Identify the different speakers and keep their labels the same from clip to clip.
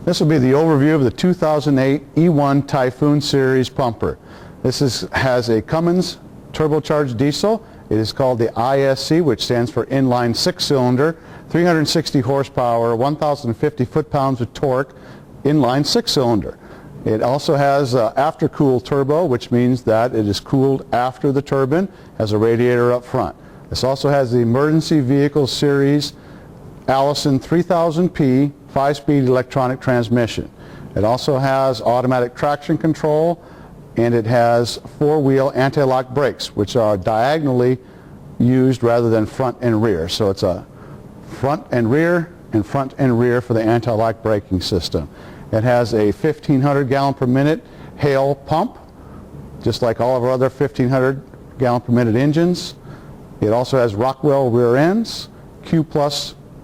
Speaker 1: This will be the overview of the 2008 E1 Typhoon Series pumper. Has a Cummins turbocharged diesel. It is called the ISC, which stands for inline 6-cylinder, 360 horsepower, 1,050 foot-pounds of torque, inline 6-cylinder. It also has after-cooled turbo, which means that it is cooled after the turbine, has a radiator up front. This also has the Emergency Vehicle Series Allison 3000P 5-speed electronic transmission. It also has automatic traction control, and it has 4-wheel anti-lock brakes, which are diagonally used rather than front and rear. So it's a front and rear for the anti-lock braking system. It has a 1,500 gallon per minute Hale pump, just like all of our other 1,500 gallon per minute engines. It also has Rockwell rear ends, Q+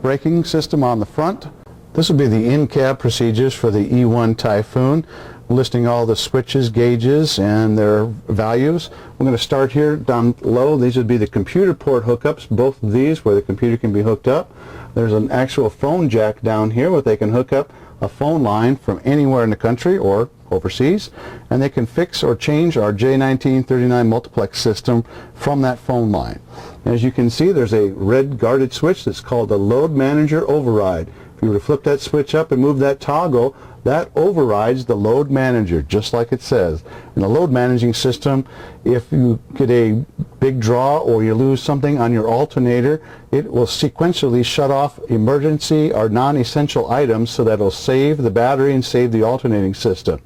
Speaker 1: braking system on the front. This will be the in-cab procedures for the E1 Typhoon, listing all the switches, gauges, and their values. We're going to start here down low. These would be the computer port hookups, both of these where the computer can be hooked up. There's an actual phone jack down here where they can hook up a phone line from anywhere in the country or overseas, and they can fix or change our J1939 multiplex system from that phone line. As you can see, there's a red guarded switch that's called the Load Manager Override. If you were to flip that switch up and move that toggle, that overrides the load manager, just like it says. In the load managing system, if you get a big draw or you lose something on your alternator, it will sequentially shut off emergency or non-essential items so that it'll save the battery and save the alternating system.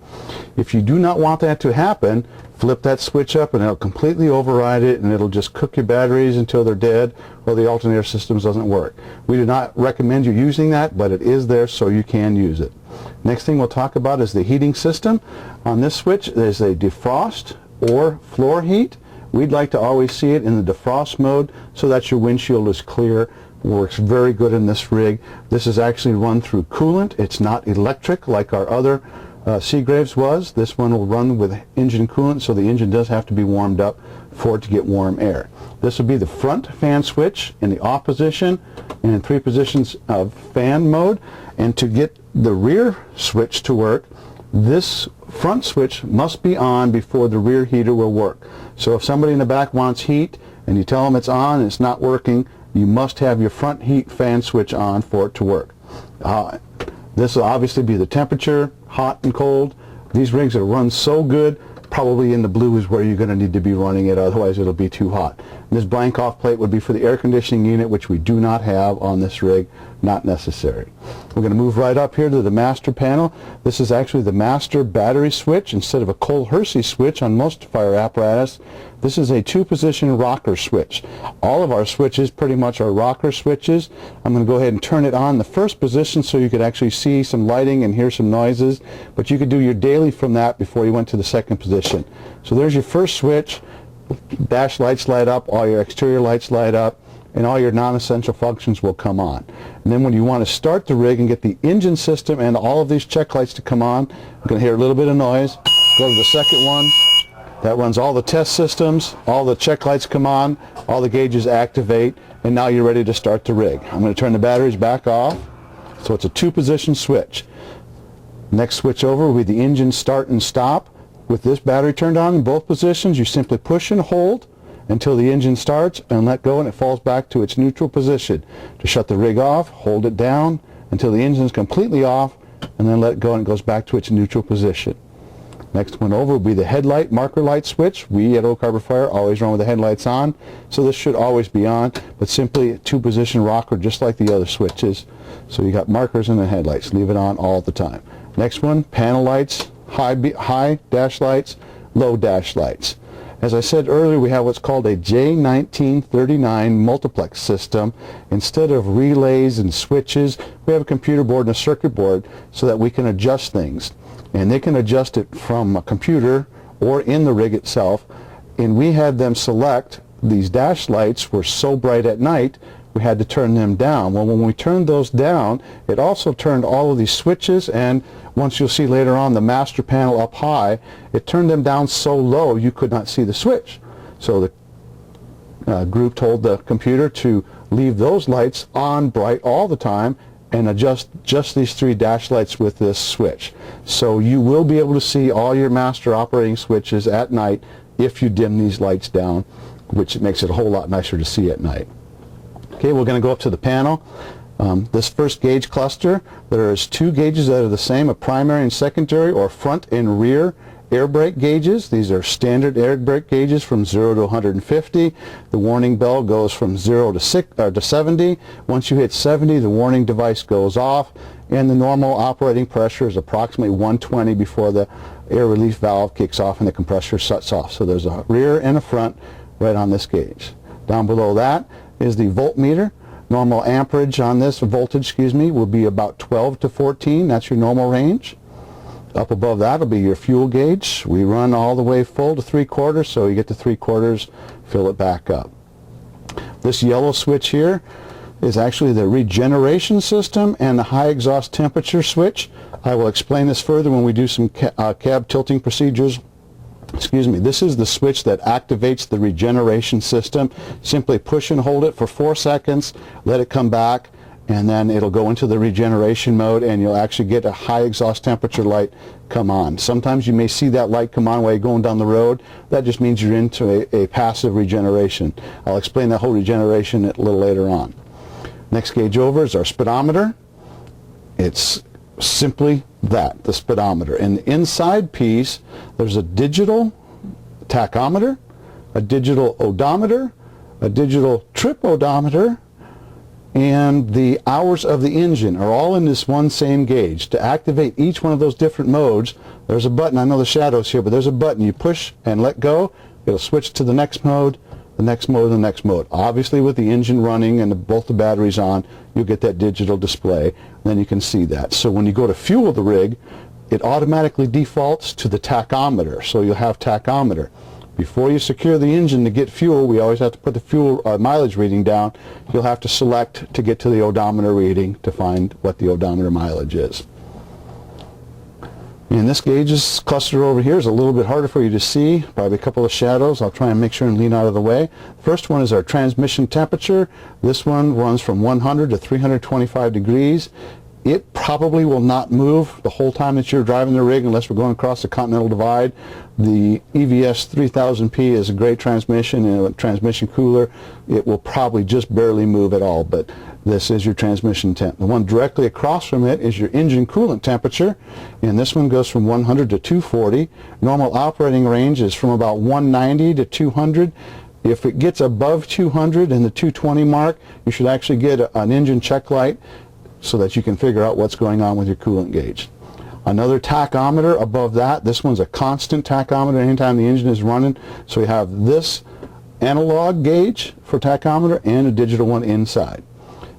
Speaker 1: If you do not want that to happen, flip that switch up and it'll completely override it, and it'll just cook your batteries until they're dead or the alternator system doesn't work. We do not recommend you using that, but it is there so you can use it. Next thing we'll talk about is the heating system. On this switch there's a defrost or floor heat. We'd like to always see it in the defrost mode so that your windshield is clear. Works very good in this rig. This is actually run through coolant. It's not electric like our other Seagraves was. This one will run with engine coolant, so the engine does have to be warmed up for it to get warm air. This will be the front fan switch in the off position and in 3 positions of fan mode. And to get the rear switch to work, this front switch must be on before the rear heater will work. So if somebody in the back wants heat and you tell them it's on and it's not working, you must have your front heat fan switch on for it to work. This will obviously be the temperature, hot and cold. These rigs that run so good, probably in the blue is where you're going to need to be running it, otherwise it'll be too hot. And this blank off plate would be for the air conditioning unit, which we do not have on this rig, not necessary. We're going to move right up here to the master panel. This is actually the master battery switch. Instead of a Cole-Hersey switch on most of our apparatus, this is a 2-position rocker switch. All of our switches pretty much are rocker switches. I'm going to go ahead and turn it on the first position so you could actually see some lighting and hear some noises, but you could do your daily from that before you went to the second position. So there's your first switch. Dash lights light up, all your exterior lights light up, and all your non-essential functions will come on. And then when you want to start the rig and get the engine system and all of these check lights to come on, you're going to hear a little bit of noise. Go to the second one. That runs all the test systems, all the check lights come on, all the gauges activate, and now you're ready to start the rig. I'm going to turn the batteries back off. So it's a 2-position switch. Next switch over will be the engine start and stop. With this battery turned on in both positions, you simply push and hold until the engine starts and let go, and it falls back to its neutral position. To shut the rig off, hold it down until the engine is completely off, and then let it go and it goes back to its neutral position. Next one over will be the headlight marker light switch. We at Oak Harbor Fire always run with the headlights on, so this should always be on, but simply a 2-position rocker just like the other switches. So you got markers and the headlights. Leave it on all the time. Next one, panel lights, high dash lights, low dash lights. As I said earlier, we have what's called a J1939 multiplex system. Instead of relays and switches, we have a computer board and a circuit board so that we can adjust things. And they can adjust it from a computer or in the rig itself. And we had them select, these dash lights were so bright at night, we had to turn them down. Well, when we turned those down, it also turned all of these switches, and once you'll see later on the master panel up high, it turned them down so low you could not see the switch. So the group told the computer to leave those lights on bright all the time and adjust just these 3 dash lights with this switch. So you will be able to see all your master operating switches at night if you dim these lights down, which makes it a whole lot nicer to see at night. Okay, we're going to go up to the panel. This first gauge cluster, there is 2 gauges that are the same, a primary and secondary, or front and rear air brake gauges. These are standard air brake gauges from 0 to 150. The warning bell goes from 0 to 70. Once you hit 70, the warning device goes off, and the normal operating pressure is approximately 120 before the air relief valve kicks off and the compressor shuts off. So there's a rear and a front right on this gauge. Down below that is the voltmeter. Normal amperage on this, voltage, will be about 12 to 14. That's your normal range. Up above that will be your fuel gauge. We run all the way full to 3/4, so you get to 3/4, fill it back up. This yellow switch here is actually the regeneration system and the high exhaust temperature switch. I will explain this further when we do some cab tilting procedures. This is the switch that activates the regeneration system. Simply push and hold it for 4 seconds, let it come back, and then it'll go into the regeneration mode, and you'll actually get a high exhaust temperature light come on. Sometimes you may see that light come on while you're going down the road. That just means you're into a passive regeneration. I'll explain that whole regeneration a little later on. Next gauge over is our speedometer. It's simply that, the speedometer. In the inside piece, there's a digital tachometer, a digital odometer, a digital trip odometer, and the hours of the engine are all in this one same gauge. To activate each one of those different modes, there's a button. I know the shadow's here, but there's a button. You push and let go, it'll switch to the next mode, the next mode, the next mode. Obviously, with the engine running and both the batteries on, you'll get that digital display. Then you can see that. So when you go to fuel the rig, it automatically defaults to the tachometer. So you'll have tachometer. Before you secure the engine to get fuel, we always have to put the fuel mileage reading down. You'll have to select to get to the odometer reading to find what the odometer mileage is. And this gauge's cluster over here is a little bit harder for you to see, probably a couple of shadows. I'll try and make sure and lean out of the way. First one is our transmission temperature. This one runs from 100 to 325 degrees. It probably will not move the whole time that you're driving the rig unless we're going across the Continental Divide. The EVS 3000P is a great transmission and a transmission cooler. It will probably just barely move at all, but this is your transmission temp. The one directly across from it is your engine coolant temperature, and this one goes from 100 to 240. Normal operating range is from about 190 to 200. If it gets above 200 and the 220 mark, you should actually get an engine check light so that you can figure out what's going on with your coolant gauge. Another tachometer above that. This one's a constant tachometer anytime the engine is running. So you have this analog gauge for tachometer and a digital one inside.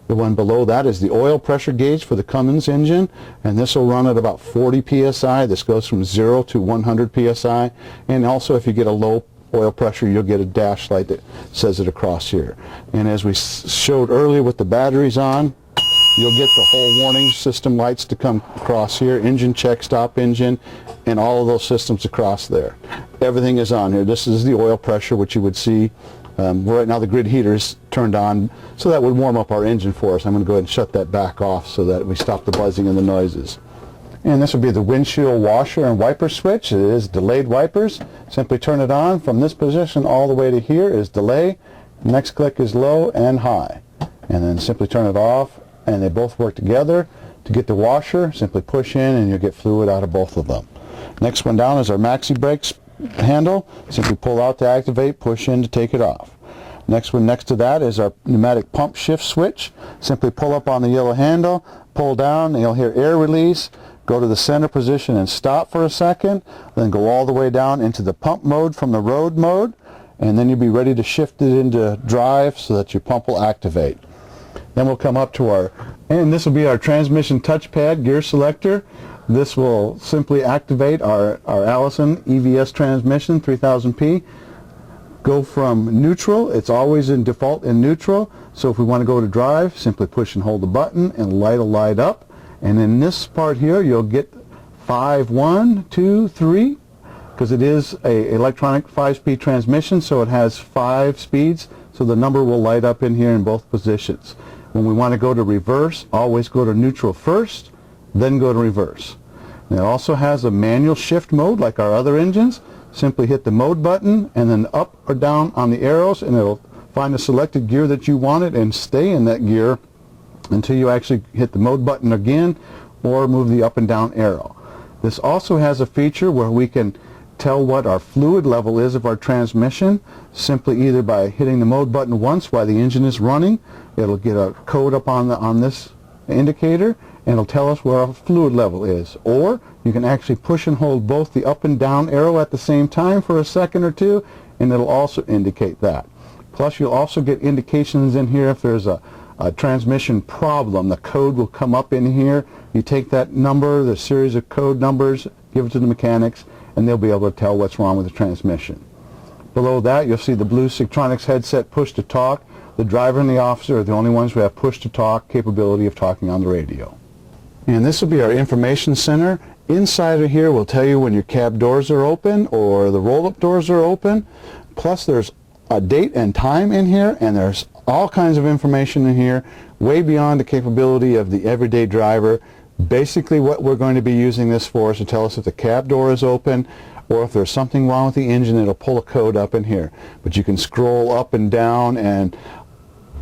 Speaker 1: The one below that is the oil pressure gauge for the Cummins engine, and this will run at about 40 psi. This goes from 0 to 100 psi. And also if you get a low oil pressure, you'll get a dash light that says it across here. And as we showed earlier with the batteries on, you'll get the whole warning system lights to come across here, engine check, stop engine, and all of those systems across there. Everything is on here. This is the oil pressure, which you would see. Right now the grid heater is turned on, so that would warm up our engine for us. I'm going to go ahead and shut that back off so that we stop the buzzing and the noises. And this would be the windshield washer and wiper switch. It is delayed wipers. Simply turn it on. From this position all the way to here is delay. Next click is low and high. And then simply turn it off, and they both work together. To get the washer, simply push in and you'll get fluid out of both of them. Next one down is our maxi brakes handle. Simply pull out to activate, push in to take it off. Next one next to that is our pneumatic pump shift switch. Simply pull up on the yellow handle, pull down, and you'll hear air release. Go to the center position and stop for a second, then go all the way down into the pump mode from the road mode, and then you'll be ready to shift it into drive so that your pump will activate. Then we'll come up to and this will be our transmission touchpad gear selector. This will simply activate our Allison EVS transmission 3000P. Go from neutral. It's always in default in neutral. So if we want to go to drive, simply push and hold the button and light will light up. And in this part here, you'll get 5, 1, 2, 3, because it is a electronic 5-speed transmission, so it has 5 speeds. So the number will light up in here in both positions. When we want to go to reverse, always go to neutral first, then go to reverse. And it also has a manual shift mode like our other engines. Simply hit the mode button and then up or down on the arrows, and it'll find the selected gear that you wanted and stay in that gear until you actually hit the mode button again or move the up and down arrow. This also has a feature where we can tell what our fluid level is of our transmission simply either by hitting the mode button once while the engine is running. It'll get a code up on this indicator and it'll tell us where our fluid level is. Or you can actually push and hold both the up and down arrow at the same time for a second or two, and it'll also indicate that. Plus you'll also get indications in here if there's a transmission problem. The code will come up in here. You take that number, the series of code numbers, give it to the mechanics, and they'll be able to tell what's wrong with the transmission. Below that you'll see the Blue Sigtronics headset push to talk. The driver and the officer are the only ones who have push to talk capability of talking on the radio. And this will be our information center. Inside of here will tell you when your cab doors are open or the roll-up doors are open. Plus there's a date and time in here, and there's all kinds of information in here way beyond the capability of the everyday driver. Basically what we're going to be using this for is to tell us if the cab door is open or if there's something wrong with the engine. It'll pull a code up in here. But you can scroll up and down, and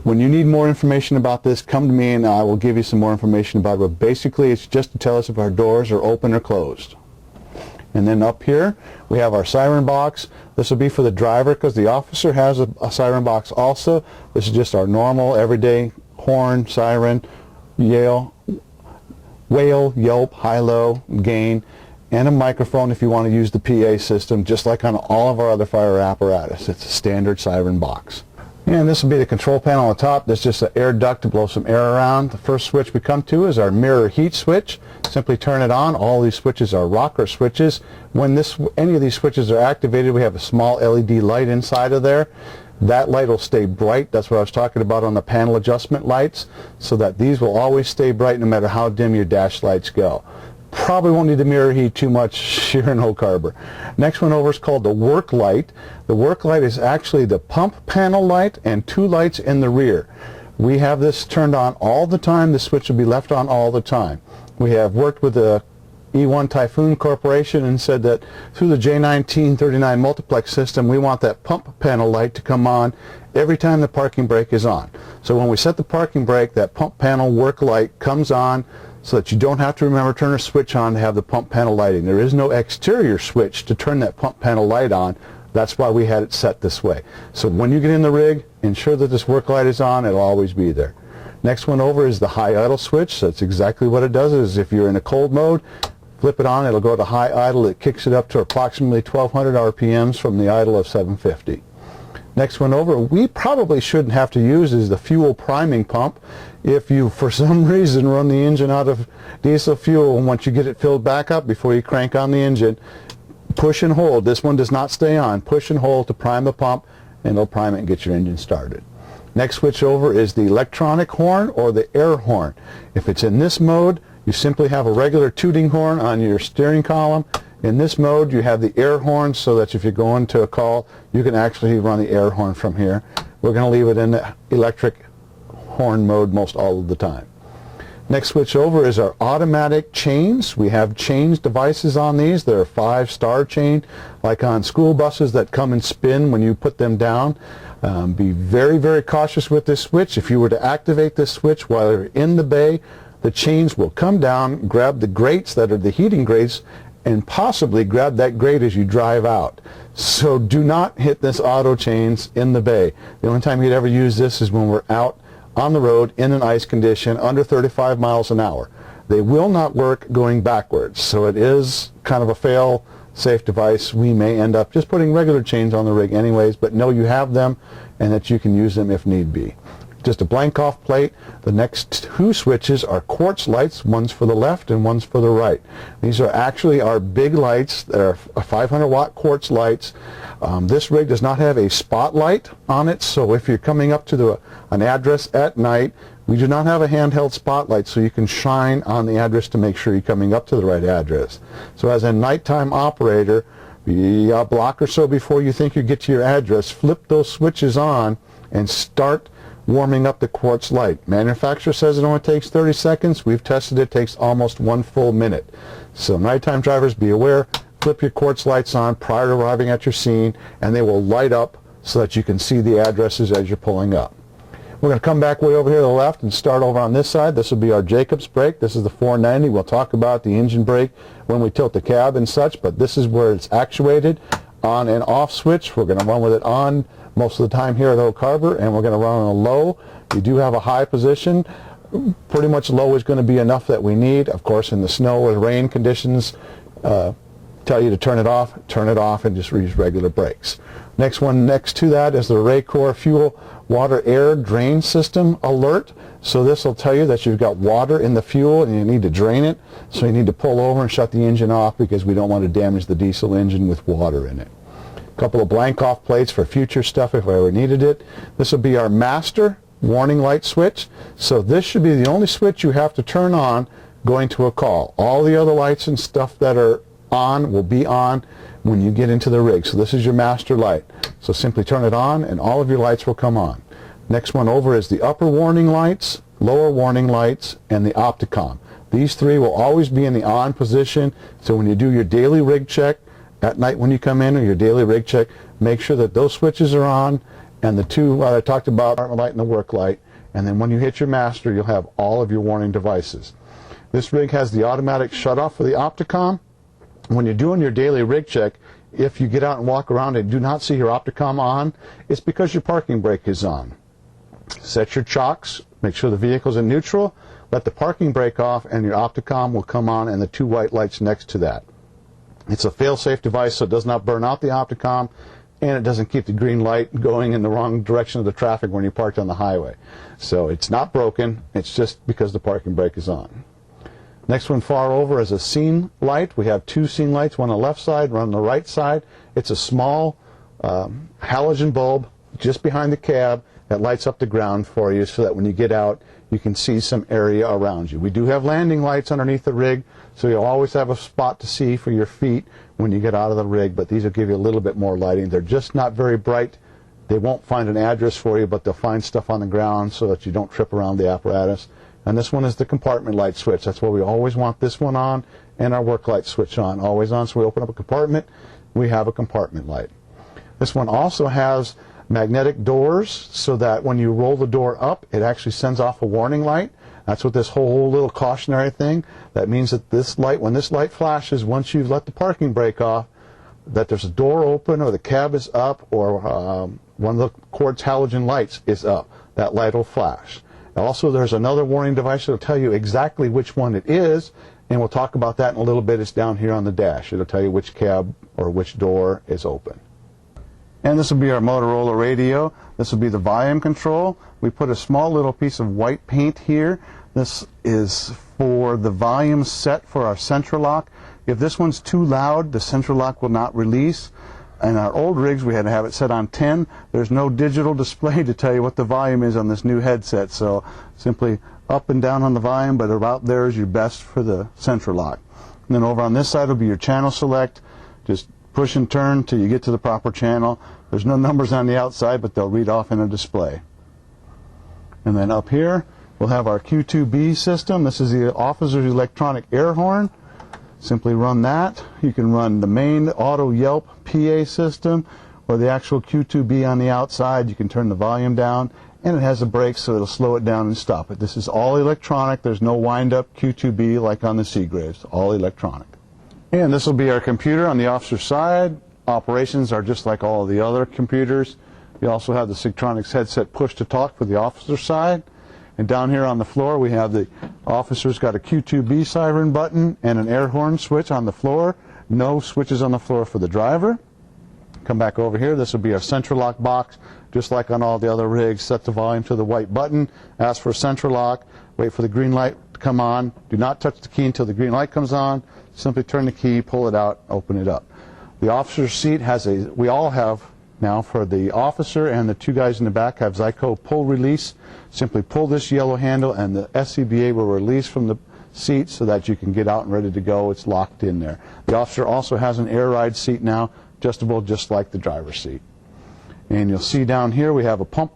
Speaker 1: when you need more information about this, come to me and I will give you some more information about it. But basically it's just to tell us if our doors are open or closed. And then up here we have our siren box. This will be for the driver because the officer has a siren box also. This is just our normal everyday horn, siren, yell, wail, yelp, high-low, gain, and a microphone if you want to use the PA system, just like on all of our other fire apparatus. It's a standard siren box. And this will be the control panel on the top. There's just an air duct to blow some air around. The first switch we come to is our mirror heat switch. Simply turn it on. All these switches are rocker switches. When any of these switches are activated, we have a small LED light inside of there. That light will stay bright. That's what I was talking about on the panel adjustment lights, so that these will always stay bright no matter how dim your dash lights go. Probably won't need the mirror heat too much here in Oak Harbor. Next one over is called the work light. The work light is actually the pump panel light and two lights in the rear. We have this turned on all the time. The switch will be left on all the time. We have worked with the E1 Typhoon Corporation and said that through the J1939 multiplex system we want that pump panel light to come on every time the parking brake is on. So when we set the parking brake, that pump panel work light comes on so that you don't have to remember to turn a switch on to have the pump panel lighting. There is no exterior switch to turn that pump panel light on. That's why we had it set this way. So when you get in the rig, ensure that this work light is on. It'll always be there. Next one over is the high idle switch. That's exactly what it does. Is if you're in a cold mode, flip it on, it'll go to high idle. It kicks it up to approximately 1200 RPMs from the idle of 750. Next one over, we probably shouldn't have to use, is the fuel priming pump. If you for some reason run the engine out of diesel fuel, and once you get it filled back up before you crank on the engine, push and hold. This one does not stay on. Push and hold to prime the pump, and it'll prime it and get your engine started. Next switch over is the electronic horn or the air horn. If it's in this mode, you simply have a regular tooting horn on your steering column. In this mode, you have the air horn so that if you go into a call, you can actually run the air horn from here. We're going to leave it in the electric horn mode most all of the time. Next switch over is our automatic chains. We have change devices on these. They're a 5-star chain, like on school buses that come and spin when you put them down. Be very, very cautious with this switch. If you were to activate this switch while you're in the bay, the chains will come down, grab the grates that are the heating grates, and possibly grab that grate as you drive out. So do not hit this auto chains in the bay. The only time you'd ever use this is when we're out on the road in an ice condition under 35 miles an hour. They will not work going backwards, so it is kind of a fail-safe device. We may end up just putting regular chains on the rig anyways, but know you have them and that you can use them if need be. Just a blank off plate. The next two switches are quartz lights. One's for the left and one's for the right. These are actually our big lights. They're 500 watt quartz lights. This rig does not have a spotlight on it, so if you're coming up to an address at night, we do not have a handheld spotlight so you can shine on the address to make sure you're coming up to the right address. So as a nighttime operator, be a block or so before you think you get to your address, flip those switches on and start warming up the quartz light. Manufacturer says it only takes 30 seconds. We've tested it, it takes almost 1 full minute. So nighttime drivers, be aware, flip your quartz lights on prior to arriving at your scene, and they will light up so that you can see the addresses as you're pulling up. We're going to come back way over here to the left and start over on this side. This will be our Jacobs brake. This is the 490. We'll talk about the engine brake when we tilt the cab and such, but this is where it's actuated. On and off switch. We're going to run with it on most of the time here at Oak Harbor, and we're going to run on a low. You do have a high position. Pretty much low is going to be enough that we need. Of course, in the snow or rain conditions, tell you to turn it off, and just use regular brakes. Next one next to that is the Raycor Fuel Water Air Drain System Alert. So this will tell you that you've got water in the fuel and you need to drain it. So you need to pull over and shut the engine off because we don't want to damage the diesel engine with water in it. A couple of blank off plates for future stuff if I ever needed it. This will be our master warning light switch. So this should be the only switch you have to turn on going to a call. All the other lights and stuff that are on will be on when you get into the rig. So this is your master light. So simply turn it on and all of your lights will come on. Next one over is the upper warning lights, lower warning lights, and the Opticom. These three will always be in the on position. So when you do your daily rig check at night when you come in, or your daily rig check, make sure that those switches are on, and the two I talked about, the light and the work light. And then when you hit your master, you'll have all of your warning devices. This rig has the automatic shutoff for the Opticom. When you're doing your daily rig check, if you get out and walk around and do not see your Opticom on, it's because your parking brake is on. Set your chocks, make sure the vehicle's in neutral, let the parking brake off, and your Opticom will come on and the two white lights next to that. It's a fail-safe device, so it does not burn out the Opticom, and it doesn't keep the green light going in the wrong direction of the traffic when you're parked on the highway. So it's not broken, it's just because the parking brake is on. Next one far over is a scene light. We have two scene lights, one on the left side, one on the right side. It's a small halogen bulb just behind the cab that lights up the ground for you so that when you get out, you can see some area around you. We do have landing lights underneath the rig, so you'll always have a spot to see for your feet when you get out of the rig, but these will give you a little bit more lighting. They're just not very bright. They won't find an address for you, but they'll find stuff on the ground so that you don't trip around the apparatus. And this one is the compartment light switch. That's why we always want this one on and our work light switch on. Always on, so we open up a compartment, we have a compartment light. This one also has magnetic doors so that when you roll the door up, it actually sends off a warning light. That's what this whole little cautionary thing, that means that this light, when this light flashes, once you've let the parking brake off, that there's a door open or the cab is up or one of the quartz halogen lights is up. That light will flash. Also, there's another warning device that will tell you exactly which one it is, and we'll talk about that in a little bit. It's down here on the dash. It'll tell you which cab or which door is open. And this will be our Motorola radio. This will be the volume control. We put a small little piece of white paint here. This is for the volume set for our central lock. If this one's too loud, the central lock will not release. In our old rigs, we had to have it set on 10. There's no digital display to tell you what the volume is on this new headset, so simply up and down on the volume, but about there is your best for the central lock. And then over on this side will be your channel select. Just push and turn till you get to the proper channel. There's no numbers on the outside, but they'll read off in a display. And then up here, we'll have our Q2B system. This is the officer's electronic air horn. Simply run that. You can run the main auto Yelp PA system or the actual Q2B on the outside. You can turn the volume down, and it has a brake so it'll slow it down and stop it. This is all electronic. There's no wind-up Q2B like on the Seagraves. All electronic. And this will be our computer on the officer's side. Operations are just like all of the other computers. We also have the Sigtronics headset push-to-talk for the officer's side. And down here on the floor, we have the officer's got a Q2B siren button and an air horn switch on the floor. No switches on the floor for the driver. Come back over here. This will be our central lock box, just like on all the other rigs. Set the volume to the white button. Ask for a central lock. Wait for the green light to come on. Do not touch the key until the green light comes on. Simply turn the key, pull it out, open it up. The officer's seat has a, we all have now, for the officer and the two guys in the back, have Zyco pull release. Simply pull this yellow handle and the SCBA will release from the seat so that you can get out and ready to go. It's locked in there. The officer also has an air ride seat now, adjustable just like the driver's seat. And you'll see down here we have a pump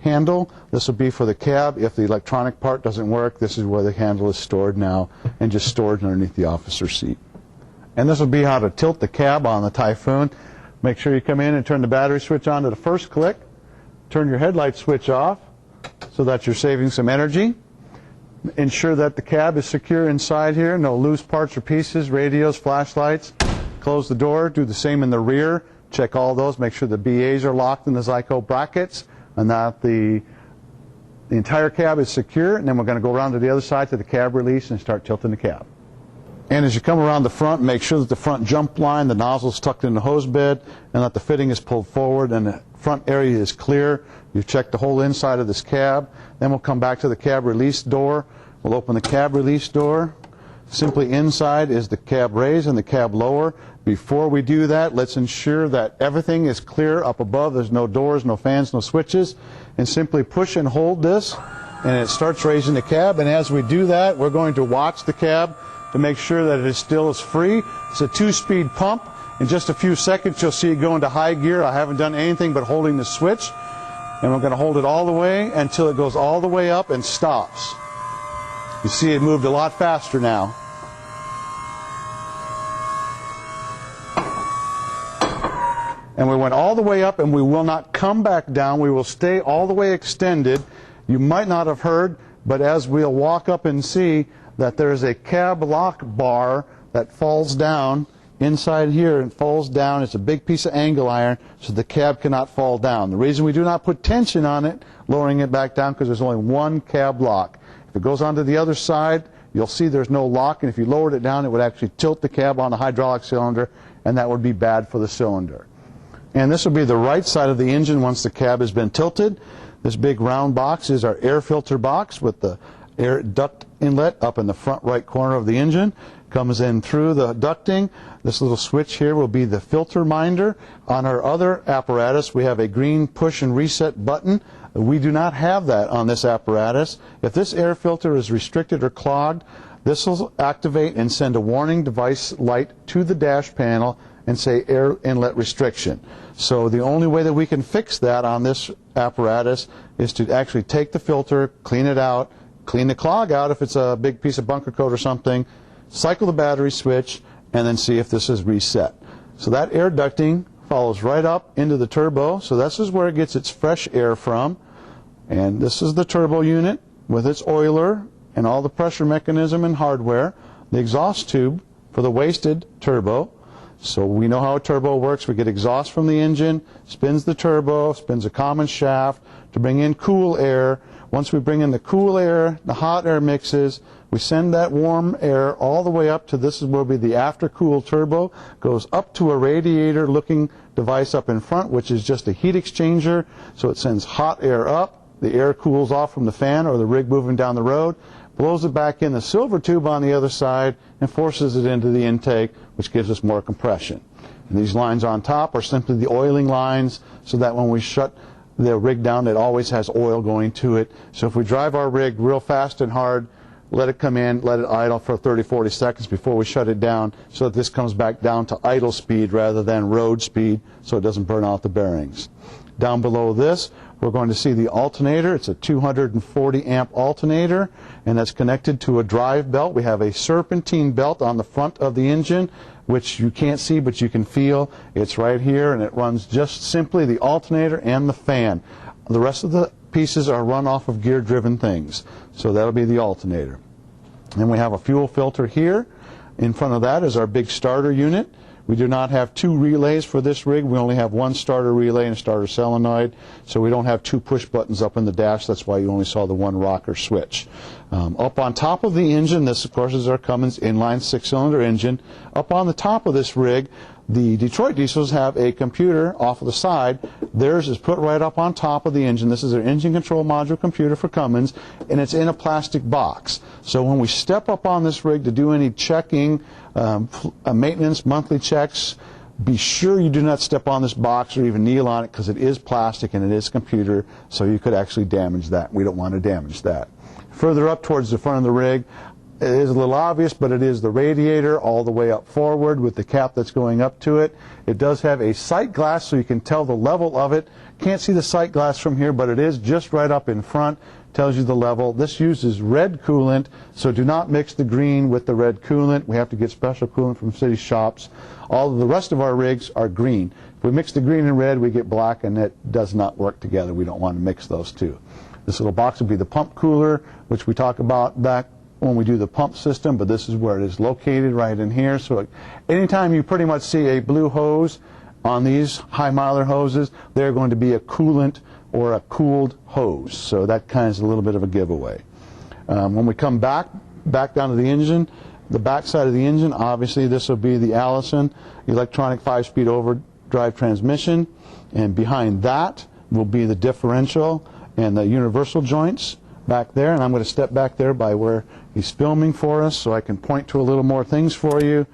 Speaker 1: handle. This will be for the cab. If the electronic part doesn't work, this is where the handle is stored now and just stored underneath the officer's seat. And this will be how to tilt the cab on the Typhoon. Make sure you come in and turn the battery switch on to the first click. Turn your headlight switch off so that you're saving some energy. Ensure that the cab is secure inside here, no loose parts or pieces, radios, flashlights. Close the door, do the same in the rear. Check all those, make sure the BAs are locked in the Zyco brackets and that the entire cab is secure. And then we're going to go around to the other side to the cab release and start tilting the cab. And as you come around the front, make sure that the front jump line, the nozzle is tucked in the hose bed, and that the fitting is pulled forward and the front area is clear. You've checked the whole inside of this cab. Then we'll come back to the cab release door. We'll open the cab release door. Simply inside is the cab raise and the cab lower. Before we do that, let's ensure that everything is clear up above. There's no doors, no fans, no switches. And simply push and hold this, and it starts raising the cab. And as we do that, we're going to watch the cab to make sure that it is still is free. It's a 2-speed pump. In just a few seconds, you'll see it go into high gear. I haven't done anything but holding the switch. And we're going to hold it all the way until it goes all the way up and stops. You see it moved a lot faster now. And we went all the way up, and we will not come back down. We will stay all the way extended. You might not have heard, but as we'll walk up and see that there's a cab lock bar that falls down inside here and falls down. It's a big piece of angle iron, so the cab cannot fall down. The reason we do not put tension on it, lowering it back down, because there's only one cab lock. If it goes onto the other side, you'll see there's no lock, and if you lowered it down, it would actually tilt the cab on the hydraulic cylinder, and that would be bad for the cylinder. And this will be the right side of the engine once the cab has been tilted. This big round box is our air filter box with the air duct inlet up in the front right corner of the engine. Comes in through the ducting. This little switch here will be the filter minder. On our other apparatus, we have a green push and reset button. We do not have that on this apparatus. If this air filter is restricted or clogged, this will activate and send a warning device light to the dash panel and say air inlet restriction. So the only way that we can fix that on this apparatus is to actually take the filter, clean it out, clean the clog out if it's a big piece of bunker coat or something, cycle the battery switch, and then see if this is reset. So that air ducting follows right up into the turbo. So this is where it gets its fresh air from. And this is the turbo unit with its oiler and all the pressure mechanism and hardware. The exhaust tube for the wasted turbo. So we know how a turbo works. We get exhaust from the engine, spins the turbo, spins a common shaft to bring in cool air. Once we bring in the cool air, the hot air mixes, we send that warm air all the way up to this is where will be the after-cool turbo, goes up to a radiator-looking device up in front, which is just a heat exchanger. So it sends hot air up, the air cools off from the fan or the rig moving down the road, blows it back in the silver tube on the other side, and forces it into the intake, which gives us more compression. And these lines on top are simply the oiling lines, so that when we shut the rig down, it always has oil going to it. So if we drive our rig real fast and hard, let it come in, let it idle for 30-40 seconds before we shut it down, so that this comes back down to idle speed rather than road speed, so it doesn't burn out the bearings. Down below this, we're going to see the alternator. It's a 240 amp alternator, and that's connected to a drive belt. We have a serpentine belt on the front of the engine, which you can't see but you can feel. It's right here, and it runs just simply the alternator and the fan. The rest of the pieces are run off of gear-driven things. So that'll be the alternator. And we have a fuel filter here. In front of that is our big starter unit. We do not have two relays for this rig. We only have one starter relay and a starter solenoid, so we don't have two push buttons up in the dash. That's why you only saw the one rocker switch. Up on top of the engine, this of course is our Cummins inline 6-cylinder engine. Up on the top of this rig, the Detroit diesels have a computer off of the side. Theirs is put right up on top of the engine. This is their engine control module computer for Cummins, and it's in a plastic box. So when we step up on this rig to do any checking, maintenance, monthly checks, be sure you do not step on this box or even kneel on it, because it is plastic and it is computer, so you could actually damage that. We don't want to damage that. Further up towards the front of the rig, It is a little obvious, but it is the radiator all the way up forward with the cap that's going up to it. It does have a sight glass so you can tell the level of it. Can't see the sight glass from here, but it is just right up in front. Tells you the level. This uses red coolant, so do not mix the green with the red coolant. We have to get special coolant from city shops. All of the rest of our rigs are green. If we mix the green and red, we get black, and it does not work together. We don't want to mix those two. This little box will be the pump cooler, which we talk about back when we do the pump system, but this is where it is located, right in here. So anytime you pretty much see a blue hose on these high miler hoses, they're going to be a coolant or a cooled hose. So that kind of is a little bit of a giveaway. When we come back down to the engine, the back side of the engine, obviously this will be the Allison electronic 5-speed overdrive transmission, and behind that will be the differential and the universal joints back there. And I'm going to step back there by where he's filming for us so I can point to a little more things for you.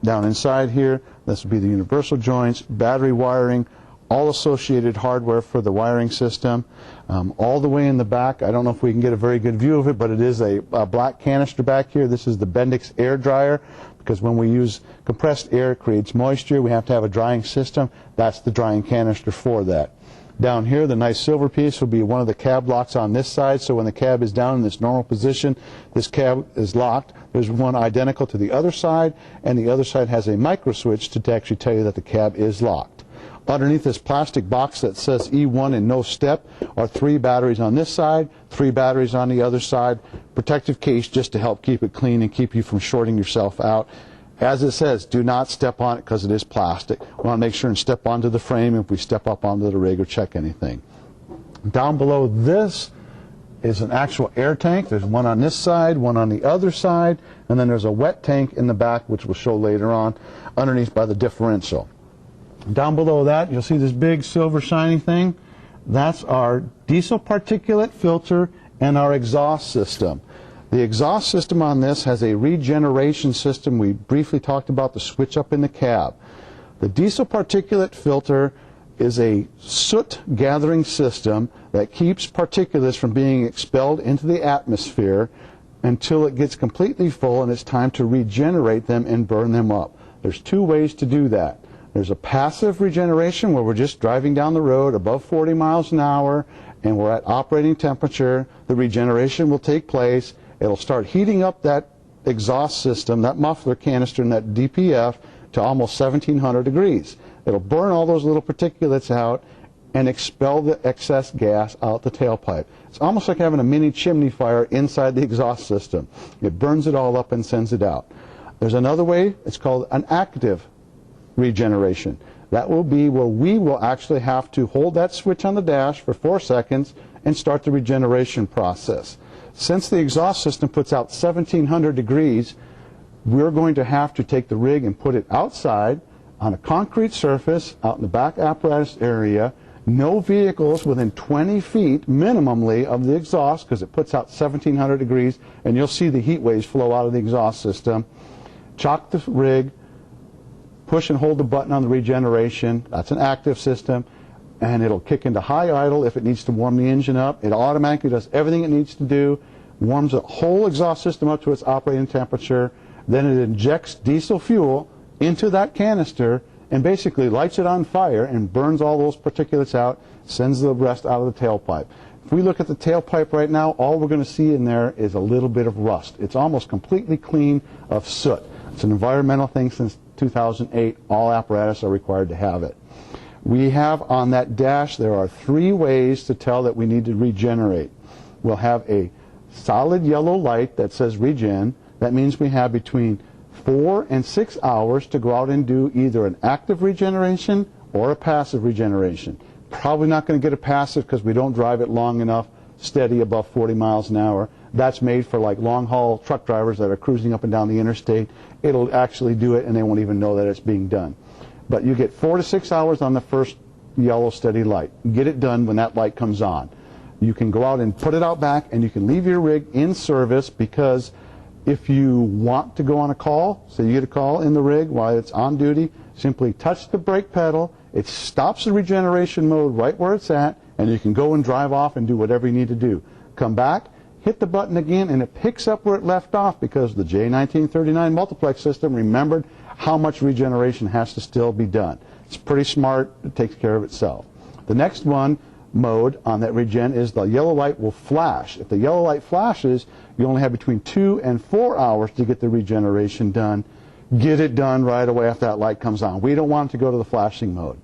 Speaker 1: Down inside here, this will be the universal joints, battery wiring, all associated hardware for the wiring system. All the way in the back, I don't know if we can get a very good view of it, but it is a black canister back here. This is the Bendix air dryer, because when we use compressed air, it creates moisture. We have to have a drying system. That's the drying canister for that. Down here, the nice silver piece will be one of the cab locks on this side, so when the cab is down in this normal position, this cab is locked. There's one identical to the other side, and the other side has a micro switch to actually tell you that the cab is locked. Underneath this plastic box that says E1 and no step are 3 batteries on this side, 3 batteries on the other side, protective case just to help keep it clean and keep you from shorting yourself out. As it says, do not step on it because it is plastic. We want to make sure and step onto the frame if we step up onto the rig or check anything. Down below this is an actual air tank. There's one on this side, one on the other side, and then there's a wet tank in the back, which we'll show later on, underneath by the differential. Down below that, you'll see this big silver shiny thing. That's our diesel particulate filter and our exhaust system. The exhaust system on this has a regeneration system. We briefly talked about the switch up in the cab. The diesel particulate filter is a soot gathering system that keeps particulates from being expelled into the atmosphere until it gets completely full and it's time to regenerate them and burn them up. There's 2 ways to do that. There's a passive regeneration where we're just driving down the road above 40 miles an hour and we're at operating temperature. The regeneration will take place. It'll start heating up that exhaust system, that muffler canister, and that DPF to almost 1700 degrees. It'll burn all those little particulates out and expel the excess gas out the tailpipe. It's almost like having a mini chimney fire inside the exhaust system. It burns it all up and sends it out. There's another way. It's called an active regeneration. That will be where we will actually have to hold that switch on the dash for 4 seconds and start the regeneration process. Since the exhaust system puts out 1700 degrees, we're going to have to take the rig and put it outside on a concrete surface out in the back apparatus area. No vehicles within 20 feet minimally of the exhaust because it puts out 1700 degrees, and you'll see the heat waves flow out of the exhaust system. Chock the rig, push and hold the button on the regeneration. That's an active system. And it'll kick into high idle if it needs to warm the engine up. It automatically does everything it needs to do, warms the whole exhaust system up to its operating temperature, then it injects diesel fuel into that canister and basically lights it on fire and burns all those particulates out, sends the rest out of the tailpipe. If we look at the tailpipe right now, all we're going to see in there is a little bit of rust. It's almost completely clean of soot. It's an environmental thing. Since 2008, all apparatus are required to have it. We have on that dash, there are 3 ways to tell that we need to regenerate. We'll have a solid yellow light that says regen. That means we have between 4 and 6 hours to go out and do either an active regeneration or a passive regeneration. Probably not going to get a passive because we don't drive it long enough, steady above 40 miles an hour. That's made for like long haul truck drivers that are cruising up and down the interstate. It'll actually do it and they won't even know that it's being done. But you get 4 to 6 hours on the first yellow steady light. Get it done when that light comes on. You can go out and put it out back, and you can leave your rig in service, because if you want to go on a call, so you get a call in the rig while it's on duty, simply touch the brake pedal. It stops the regeneration mode right where it's at, and you can go and drive off and do whatever you need to do. Come back, hit the button again, and it picks up where it left off because the J1939 multiplex system remembered how much regeneration has to still be done. It's pretty smart. It takes care of itself. The next one mode on that regen is the yellow light will flash. If the yellow light flashes, you only have between 2 and 4 hours to get the regeneration done. Get it done right away after that light comes on. We don't want it to go to the flashing mode.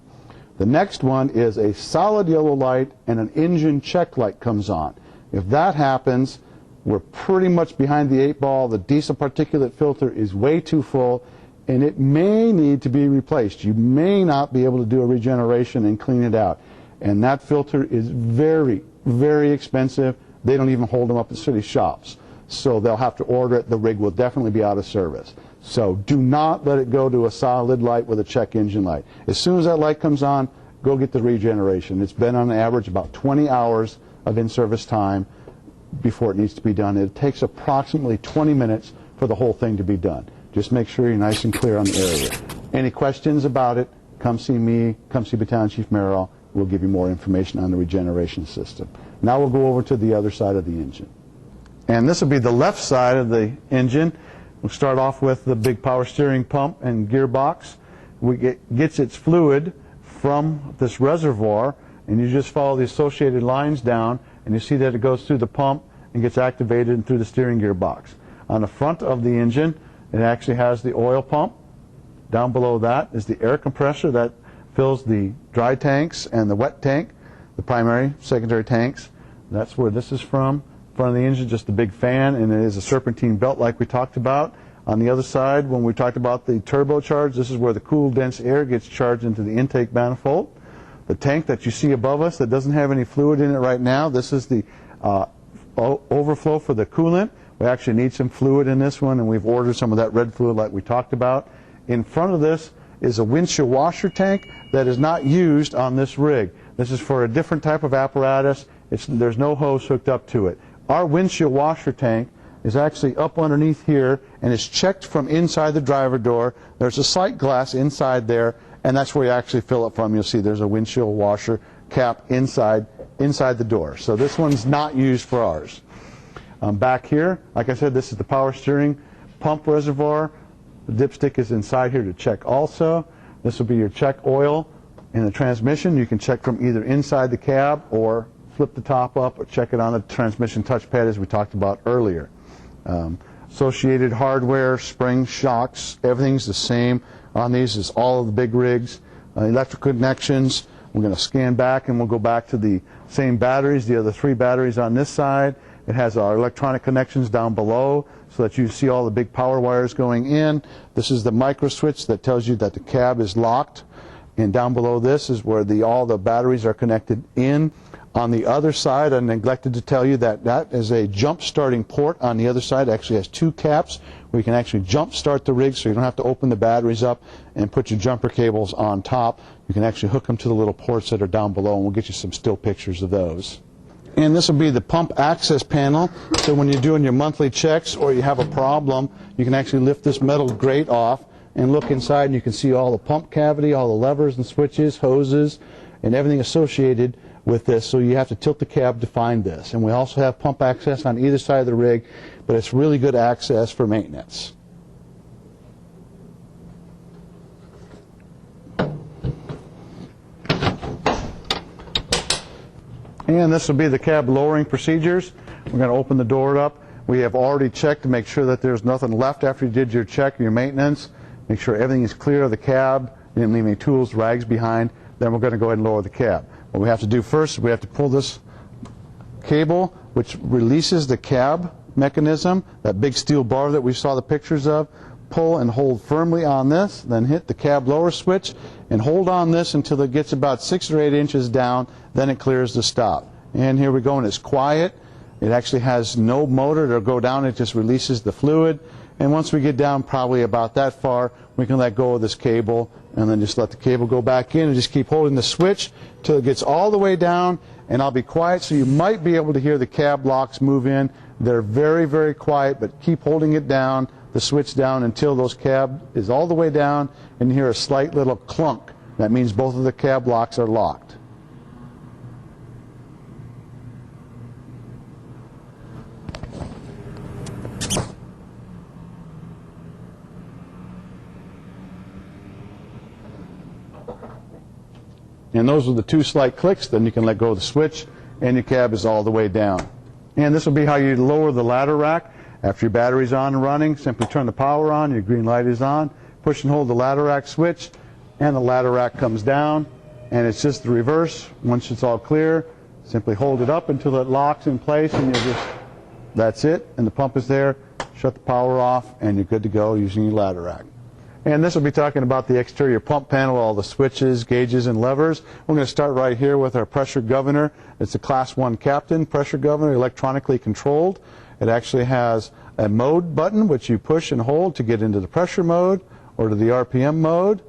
Speaker 1: The next one is a solid yellow light and an engine check light comes on. If that happens, we're pretty much behind the 8 ball. The diesel particulate filter is way too full, and it may need to be replaced. You may not be able to do a regeneration and clean it out. And that filter is very, very expensive. They don't even hold them up at city shops. So they'll have to order it. The rig will definitely be out of service. So do not let it go to a solid light with a check engine light. As soon as that light comes on, go get the regeneration. It's been on average about 20 hours of in-service time before it needs to be done. It takes approximately 20 minutes for the whole thing to be done. Just make sure you're nice and clear on the area. Any questions about it, come see me, come see Battalion Chief Merrill. We'll give you more information on the regeneration system. Now we'll go over to the other side of the engine. And this will be the left side of the engine. We'll start off with the big power steering pump and gearbox. Gets its fluid from this reservoir, and you just follow the associated lines down, and you see that it goes through the pump and gets activated and through the steering gearbox. On the front of the engine, it actually has the oil pump. Down below that is the air compressor that fills the dry tanks and the wet tank, the primary, secondary tanks. That's where this is from. Front of the engine, just a big fan, and it is a serpentine belt like we talked about. On the other side, when we talked about the turbocharge, this is where the cool, dense air gets charged into the intake manifold. The tank that you see above us that doesn't have any fluid in it right now, this is the overflow for the coolant. We actually need some fluid in this one, and we've ordered some of that red fluid like we talked about. In front of this is a windshield washer tank that is not used on this rig. This is for a different type of apparatus. There's no hose hooked up to it. Our windshield washer tank is actually up underneath here, and it's checked from inside the driver door. There's a sight glass inside there, and that's where you actually fill it from. You'll see there's a windshield washer cap inside the door. So this one's not used for ours. Back here, like I said, this is the power steering pump reservoir. The dipstick is inside here to check also. This will be your check oil in the transmission. You can check from either inside the cab or flip the top up or check it on the transmission touchpad as we talked about earlier. Associated hardware, springs, shocks, everything's the same on these as all of the big rigs. Electrical connections, we're going to scan back and we'll go back to the same batteries, the other 3 batteries on this side. It has our electronic connections down below so that you see all the big power wires going in. This is the micro switch that tells you that the cab is locked. And down below this is where all the batteries are connected in. On the other side, I neglected to tell you that that is a jump starting port on the other side. It actually has 2 caps where you can actually jump start the rig so you don't have to open the batteries up and put your jumper cables on top. You can actually hook them to the little ports that are down below, and we'll get you some still pictures of those. And this will be the pump access panel. So when you're doing your monthly checks or you have a problem, you can actually lift this metal grate off and look inside, and you can see all the pump cavity, all the levers and switches, hoses, and everything associated with this. So you have to tilt the cab to find this. And we also have pump access on either side of the rig, but it's really good access for maintenance. And this will be the cab lowering procedures. We're going to open the door up. We have already checked to make sure that there's nothing left after you did your check, your maintenance. Make sure everything is clear of the cab. You didn't leave any tools, rags behind. Then we're going to go ahead and lower the cab. What we have to do first is we have to pull this cable, which releases the cab mechanism, that big steel bar that we saw the pictures of. Pull and hold firmly on this, then hit the cab lower switch and hold on this until it gets about 6 or 8 inches down, then it clears to stop. And here we go, and it's quiet. It actually has no motor to go down, it just releases the fluid. And once we get down probably about that far, we can let go of this cable and then just let the cable go back in and just keep holding the switch till it gets all the way down, and I'll be quiet so you might be able to hear the cab locks move in. They're very, very quiet, but keep holding it down, the switch down, until those cab is all the way down and you hear a slight little clunk. That means both of the cab locks are locked. And those are the two slight clicks. Then you can let go of the switch, and your cab is all the way down. And this will be how you lower the ladder rack. After your battery's on and running, simply turn the power on, your green light is on, push and hold the ladder rack switch, and the ladder rack comes down. And it's just the reverse. Once it's all clear, simply hold it up until it locks in place, and you'll just, that's it, and the pump is there. Shut the power off, and you're good to go using your ladder rack. And this will be talking about the exterior pump panel, all the switches, gauges, and levers. We're going to start right here with our pressure governor. It's a Class 1 Captain pressure governor, electronically controlled. It actually has a mode button, which you push and hold to get into the pressure mode, or to the RPM mode,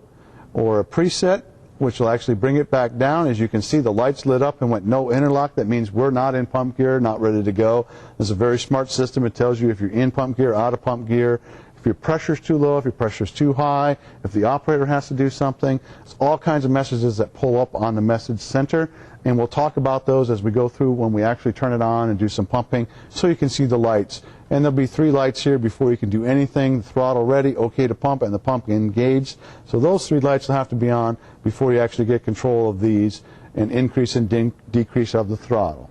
Speaker 1: or a preset, which will actually bring it back down. As you can see, the lights lit up and went no interlock. That means we're not in pump gear, not ready to go. It's a very smart system. It tells you if you're in pump gear, out of pump gear, if your pressure's too low, if your pressure's too high, if the operator has to do something. It's all kinds of messages that pull up on the message center, and we'll talk about those as we go through when we actually turn it on and do some pumping, so you can see the lights. And there'll be 3 lights here before you can do anything. The throttle ready, okay to pump, and the pump engaged. So those 3 lights will have to be on before you actually get control of these and increase and decrease of the throttle.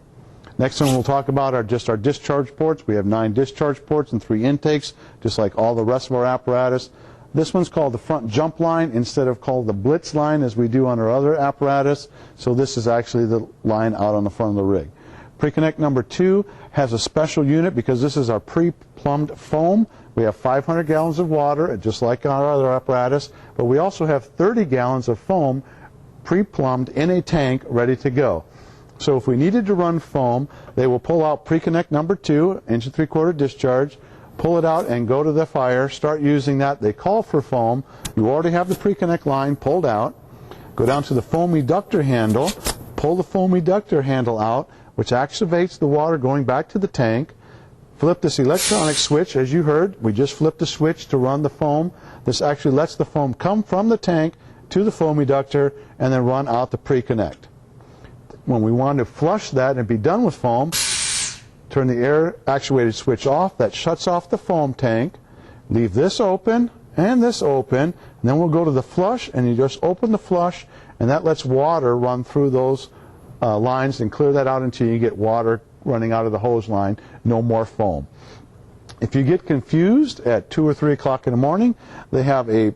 Speaker 1: Next one we'll talk about are just our discharge ports. We have 9 discharge ports and 3 intakes, just like all the rest of our apparatus. This one's called the front jump line instead of called the blitz line as we do on our other apparatus. So this is actually the line out on the front of the rig. Pre-connect number 2 has a special unit because this is our pre-plumbed foam. We have 500 gallons of water, just like our other apparatus, but we also have 30 gallons of foam pre-plumbed in a tank ready to go. So if we needed to run foam, they will pull out pre-connect number 2, 1 3/4 discharge, pull it out and go to the fire, start using that. They call for foam. You already have the pre-connect line pulled out. Go down to the foam eductor handle, pull the foam eductor handle out, which activates the water going back to the tank. Flip this electronic switch, as you heard. We just flipped the switch to run the foam. This actually lets the foam come from the tank to the foam eductor and then run out the pre-connect. When we want to flush that and be done with foam, turn the air actuated switch off. That shuts off the foam tank. Leave this open and this open, and then we'll go to the flush, and you just open the flush, and that lets water run through those lines and clear that out until you get water running out of the hose line, no more foam. If you get confused at 2 or 3 o'clock in the morning, they have a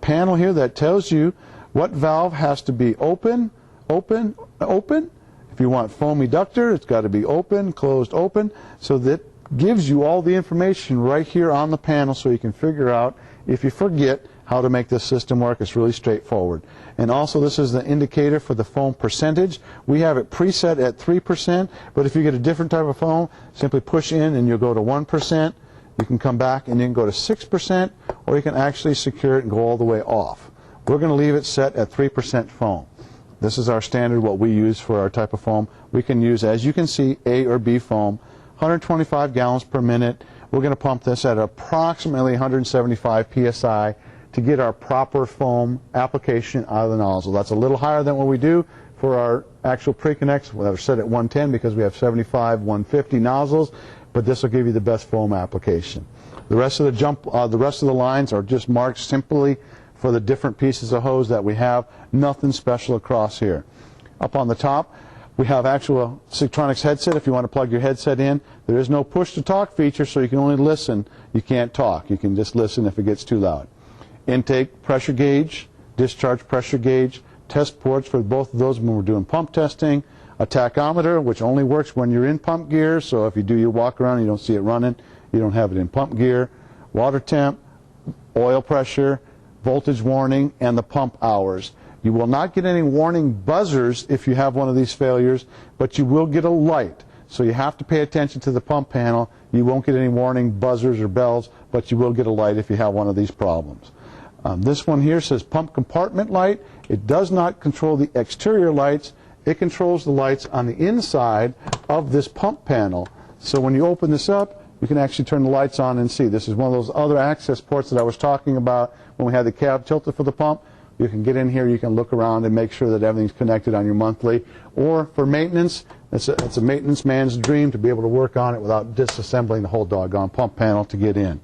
Speaker 1: panel here that tells you what valve has to be open, open, open. If you want foam eductor, it's got to be open, closed, open. So that gives you all the information right here on the panel so you can figure out, if you forget, how to make this system work. It's really straightforward. And also, this is the indicator for the foam percentage. We have it preset at 3%, but if you get a different type of foam, simply push in and you'll go to 1%. You can come back and you can go to 6%, or you can actually secure it and go all the way off. We're going to leave it set at 3% foam. This is our standard, what we use for our type of foam. We can use, as you can see, A or B foam, 125 gallons per minute. We're going to pump this at approximately 175 psi to get our proper foam application out of the nozzle. That's a little higher than what we do for our actual pre-connects. We're set at 110 because we have 75, 150 nozzles, but this will give you the best foam application. The rest of the lines are just marked simply for the different pieces of hose that we have. Nothing special across here. Up on the top, we have actual Sigtronics headset if you want to plug your headset in. There is no push-to-talk feature, so you can only listen. You can't talk. You can just listen if it gets too loud. Intake pressure gauge, discharge pressure gauge, test ports for both of those when we're doing pump testing, a tachometer, which only works when you're in pump gear, so if you do your walk around and you don't see it running, you don't have it in pump gear, water temp, oil pressure, voltage warning, and the pump hours. You will not get any warning buzzers if you have one of these failures, but you will get a light. So you have to pay attention to the pump panel. You won't get any warning buzzers or bells, but you will get a light if you have one of these problems. This one here says pump compartment light. It does not control the exterior lights. It controls the lights on the inside of this pump panel. So when you open this up, you can actually turn the lights on and see. This is one of those other access ports that I was talking about when we had the cab tilted for the pump. You can get in here, you can look around and make sure that everything's connected on your monthly. Or for maintenance, it's a maintenance man's dream to be able to work on it without disassembling the whole doggone pump panel to get in.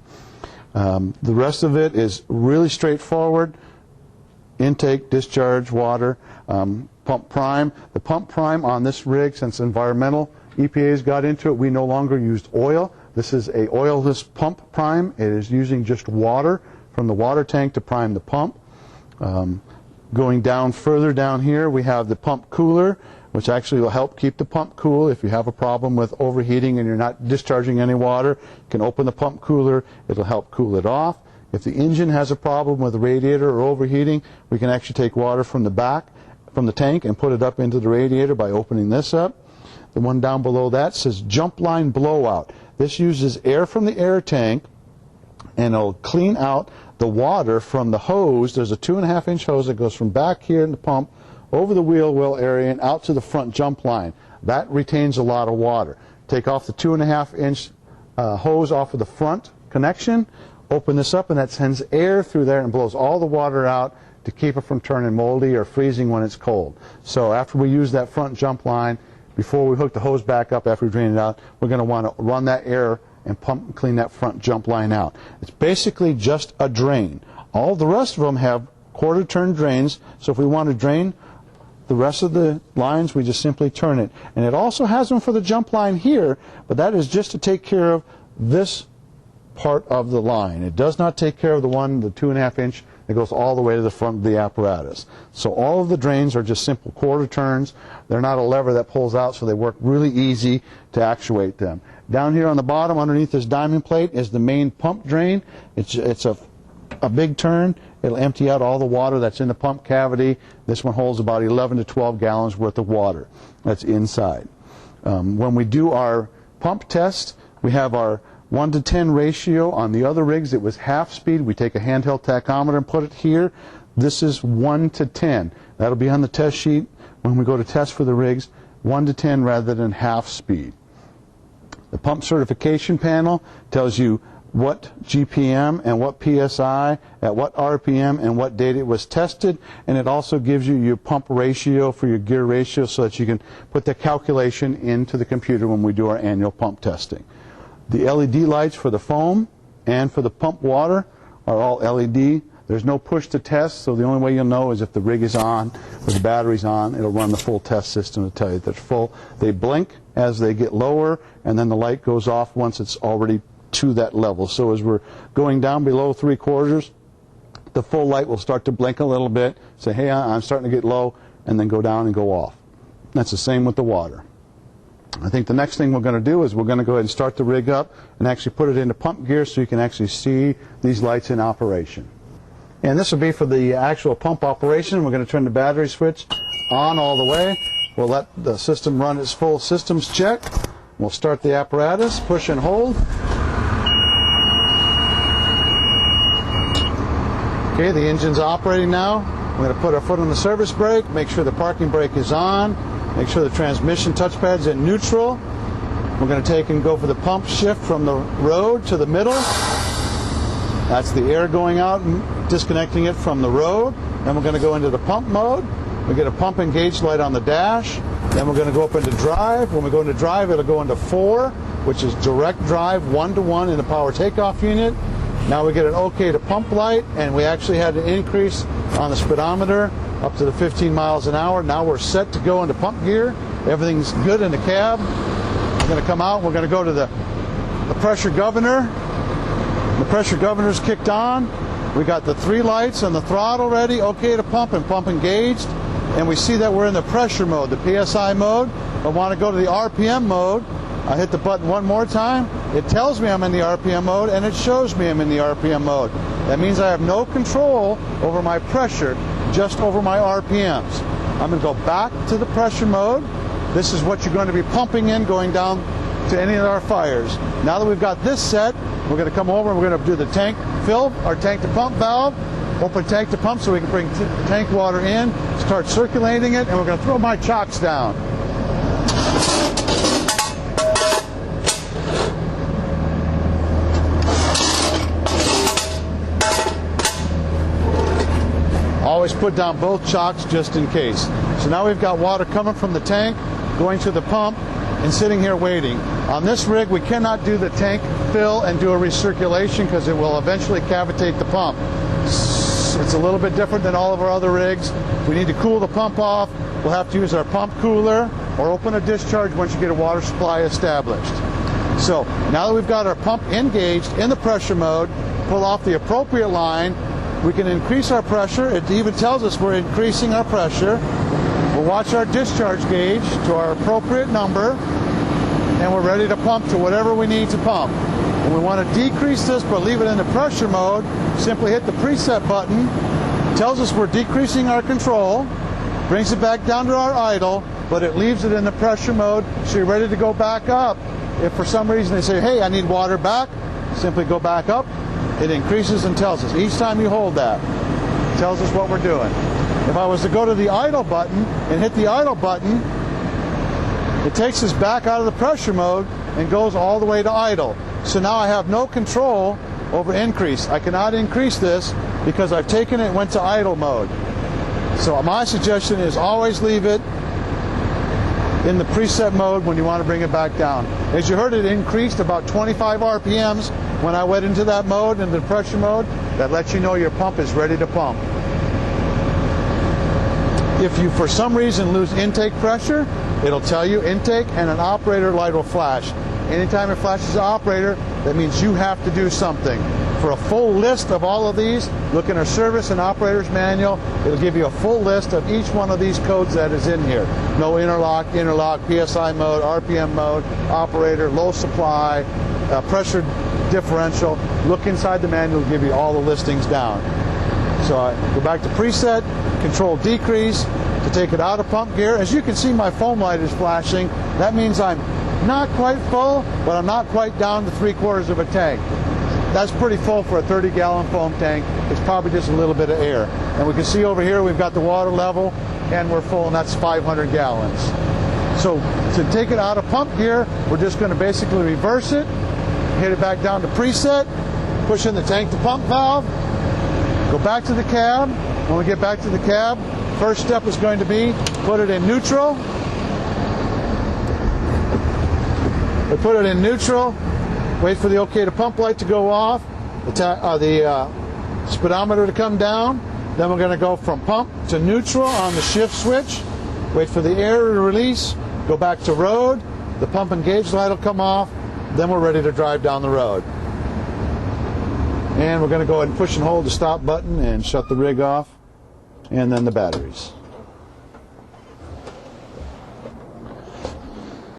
Speaker 1: The rest of it is really straightforward. Intake, discharge, water. pump prime. The pump prime on this rig, since environmental EPA's got into it, we no longer used oil. This is a oilless pump prime. It is using just water from the water tank to prime the pump. Going down further down here, we have the pump cooler, which actually will help keep the pump cool. If you have a problem with overheating and you're not discharging any water, you can open the pump cooler. It'll help cool it off. If the engine has a problem with the radiator or overheating, we can actually take water from the back, from the tank, and put it up into the radiator by opening this up. The one down below that says jump line blowout. This uses air from the air tank, and it'll clean out the water from the hose. There's a 2.5-inch hose that goes from back here in the pump over the wheel well area and out to the front jump line. That retains a lot of water. Take off the 2.5-inch hose off of the front connection, open this up, and that sends air through there and blows all the water out to keep it from turning moldy or freezing when it's cold. So after we use that front jump line, before we hook the hose back up after we drain it out, we're going to want to run that air and pump and clean that front jump line out. It's basically just a drain. All the rest of them have quarter turn drains, so if we want to drain the rest of the lines, we just simply turn it. And it also has them for the jump line here, but that is just to take care of this part of the line. It does not take care of the 2.5-inch that goes all the way to the front of the apparatus. So all of the drains are just simple quarter turns. They're not a lever that pulls out, so they work really easy to actuate them. Down here on the bottom, underneath this diamond plate, is the main pump drain. It's a big turn. It'll empty out all the water that's in the pump cavity. This one holds about 11 to 12 gallons worth of water that's inside. When we do our pump test, we have our 1:10 ratio. On the other rigs, it was half speed. We take a handheld tachometer and put it here. This is 1:10. That'll be on the test sheet when we go to test for the rigs, 1:10 rather than half speed. The pump certification panel tells you what GPM and what PSI, at what RPM and what date it was tested, and it also gives you your pump ratio for your gear ratio so that you can put the calculation into the computer when we do our annual pump testing. The LED lights for the foam and for the pump water are all LED. There's no push to test, so the only way you'll know is if the rig is on or the battery's on. It'll run the full test system to tell you that it's full. They blink as they get lower, and then the light goes off once it's already to that level. So as we're going down below 3/4, the full light will start to blink a little bit, say, hey, I'm starting to get low, and then go down and go off. That's the same with the water. I think the next thing we're going to do is we're going to go ahead and start the rig up and actually put it into pump gear so you can actually see these lights in operation. And this will be for the actual pump operation. We're going to turn the battery switch on all the way. We'll let the system run its full systems check. We'll start the apparatus, push and hold. Okay, the engine's operating now. We're going to put our foot on the service brake, make sure the parking brake is on, make sure the transmission touchpad's in neutral. We're going to take and go for the pump shift from the road to the middle. That's the air going out and disconnecting it from the road. Then we're going to go into the pump mode. We get a pump engaged light on the dash. Then we're going to go up into drive. When we go into drive, it'll go into 4, which is direct drive 1-to-1 in the power takeoff unit. Now we get an OK to pump light, and we actually had an increase on the speedometer up to the 15 miles an hour. Now we're set to go into pump gear. Everything's good in the cab. We're going to come out. We're going to go to the pressure governor. The pressure governor's kicked on. We got the 3 lights and the throttle ready, OK to pump and pump engaged. And we see that we're in the pressure mode, the PSI mode. I want to go to the RPM mode. I hit the button one more time. It tells me I'm in the RPM mode, and it shows me I'm in the RPM mode. That means I have no control over my pressure, just over my RPMs. I'm going to go back to the pressure mode. This is what you're going to be pumping in going down to any of our fires. Now that we've got this set, we're going to come over and we're going to do the tank fill, our tank to pump valve, open tank to pump so we can bring tank water in, start circulating it, and we're going to throw my chocks down. Always put down both chocks just in case. So now we've got water coming from the tank, going to the pump, and sitting here waiting. On this rig, we cannot do the tank fill and do a recirculation because it will eventually cavitate the pump. It's a little bit different than all of our other rigs. We need to cool the pump off, we'll have to use our pump cooler or open a discharge once you get a water supply established. So now that we've got our pump engaged in the pressure mode, pull off the appropriate line, we can increase our pressure. It even tells us we're increasing our pressure. We'll watch our discharge gauge to our appropriate number, and we're ready to pump to whatever we need to pump. When we want to decrease this but leave it in the pressure mode, simply hit the preset button. It tells us we're decreasing our control, brings it back down to our idle, but it leaves it in the pressure mode so you're ready to go back up. If for some reason they say, hey, I need water back, simply go back up. It increases and tells us. Each time you hold that, it tells us what we're doing. If I was to go to the idle button and hit the idle button, it takes us back out of the pressure mode and goes all the way to idle. So now I have no control over increase. I cannot increase this because I've taken it and went to idle mode. So my suggestion is always leave it in the preset mode when you want to bring it back down. As you heard, it increased about 25 RPMs when I went into that mode, into the pressure mode. That lets you know your pump is ready to pump. If you for some reason lose intake pressure, it'll tell you intake and an operator light will flash. Anytime it flashes an operator, that means you have to do something. For a full list of all of these, look in our service and operator's manual. It'll give you a full list of each one of these codes that is in here. No interlock, PSI mode, RPM mode, operator, low supply, pressure differential. Look inside the manual to give you all the listings down. So I go back to preset, control decrease to take it out of pump gear. As you can see, my foam light is flashing. That means I'm not quite full, but I'm not quite down to 3/4 of a tank. That's pretty full for a 30-gallon foam tank. It's probably just a little bit of air. And we can see over here we've got the water level and we're full, and that's 500 gallons. So to take it out of pump gear, we're just going to basically reverse it, hit it back down to preset, push in the tank to pump valve, go back to the cab. When we get back to the cab, first step is going to be put it in neutral. We put it in neutral. Wait for the OK to pump light to go off, the speedometer to come down. Then we're going to go from pump to neutral on the shift switch. Wait for the air to release. Go back to road. The pump and gauge light will come off. Then we're ready to drive down the road. And we're going to go ahead and push and hold the stop button and shut the rig off. And then the batteries.